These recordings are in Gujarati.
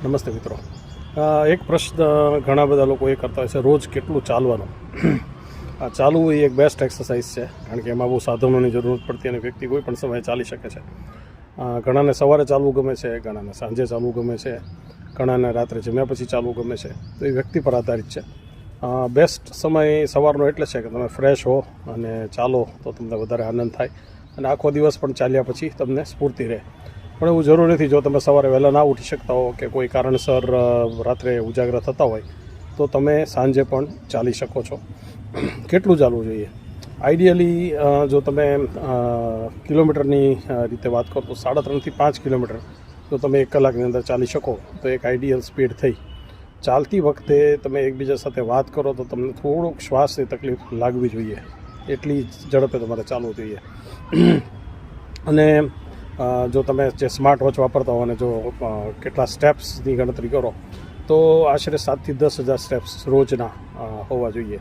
નમસ્તે મિત્રો. એક પ્રશ્ન ઘણા બધા લોકો એ કરતા હોય છે, રોજ કેટલું ચાલવાનું. આ ચાલવું એ એક બેસ્ટ એક્સરસાઇઝ છે, કારણ કે એમાં બહુ સાધનોની જરૂર પડતી અને વ્યક્તિ કોઈ પણ સમયે ચાલી શકે છે. ઘણાને સવારે ચાલવું ગમે છે, ઘણાને સાંજે ચાલવું ગમે છે, ઘણાને રાત્રે જમ્યા પછી ચાલવું ગમે છે. તો એ વ્યક્તિ પર આધારિત છે. બેસ્ટ સમય સવારનો એટલે છે કે તમે ફ્રેશ હો અને ચાલો તો તમને વધારે આનંદ થાય અને આખો દિવસ પણ ચાલ્યા પછી તમને સ્ફૂર્તિ રહે. પણ એવું જરૂર નથી. જો તમે સવારે વહેલા ના ઉઠી શકતા હો કે કોઈ કારણસર રાત્રે ઉજાગરા થતા હોય તો તમે સાંજે પણ ચાલી શકો છો. કેટલું ચાલવું જોઈએ? આઈડિયલી જો તમે કિલોમીટરની રીતે વાત કરો તો 3.5 થી 5 કિલોમીટર જો તમે 1 કલાકની અંદર ચાલી શકો તો એક આઈડિયલ સ્પીડ થઈ. ચાલતી વખતે તમે એકબીજા સાથે વાત કરો તો તમને થોડુંક શ્વાસની તકલીફ લાગવી જોઈએ, એટલી ઝડપે તમારે ચાલવું જોઈએ. અને જો તમે જે સ્માર્ટ વોચ વાપરતા હો અને જો કેટલા સ્ટેપ્સની ગણતરી કરો તો આશરે 7 થી 10,000 સ્ટેપ્સ રોજના હોવા જોઈએ.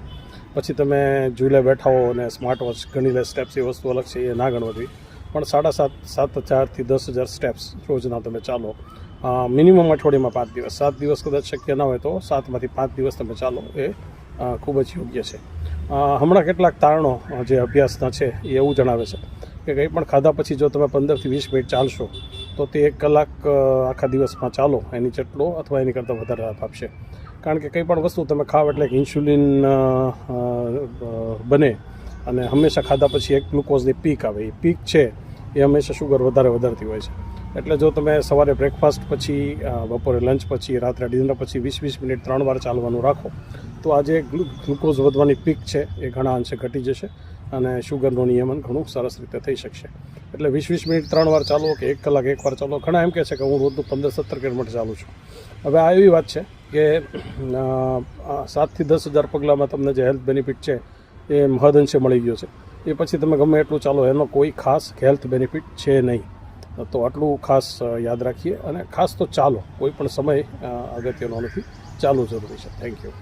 પછી તમે ઝૂલે બેઠા હો અને સ્માર્ટ વોચ ગણી લે સ્ટેપ્સ, એ વસ્તુ અલગ છે, એ ના ગણવા જોઈએ. પણ 7,500 થી 10,000 સ્ટેપ્સ રોજના તમે ચાલો. મિનિમમ અઠવાડિયામાં 5 દિવસ, 7 દિવસ કદાચ શક્ય ના હોય તો 7માંથી 5 દિવસ તમે ચાલો, એ ખૂબ જ યોગ્ય છે. હમણાં કેટલાક તારણો જે અભ્યાસના છે એ એવું જણાવે છે કે કંઈ પણ ખાધા પછી જો તમે 15 થી 20 મિનિટ ચાલશો તો તે 1 કલાક આખા દિવસમાં ચાલો એની જેટલો અથવા એની કરતાં વધારે લાભ આપશે. કારણ કે કંઈ પણ વસ્તુ તમે ખાવ એટલે ઇન્સ્યુલિન બને અને હંમેશા ખાધા પછી એક ગ્લુકોઝની પીક આવે. એ પીક છે એ હંમેશા શુગર વધારતી હોય છે. એટલે જો તમે સવારે બ્રેકફાસ્ટ પછી, બપોરે લંચ પછી, રાત્રે ડિનર પછી 20-20 મિનિટ 3 વાર ચાલવાનું રાખો તો આ જે ગ્લુકોઝ વધવાની પીક છે એ ઘણા અંશે ઘટી જશે અને શુગરનું નિયમન ઘણું સરસ રીતે થઈ શકશે. એટલે 20-20 મિનિટ 3 વાર ચાલો કે 1 કલાક 1 વાર ચાલો. ઘણા એમ કહે છે કે હું રોજનું 15-17 કિલોમીટર ચાલું છું. હવે આ એવી વાત છે કે 7 થી 10,000 પગલામાં તમને જે હેલ્થ બેનિફિટ છે એ મહદઅંશે મળી ગયો છે. એ પછી તમે ગમે એટલું ચાલો, એનો કોઈ ખાસ હેલ્થ બેનિફિટ છે નહીં. તો આટલું ખાસ યાદ રાખીએ અને ખાસ તો ચાલો, કોઈ પણ સમય અગત્યનો નથી, ચાલવું જરૂરી છે. Thank you.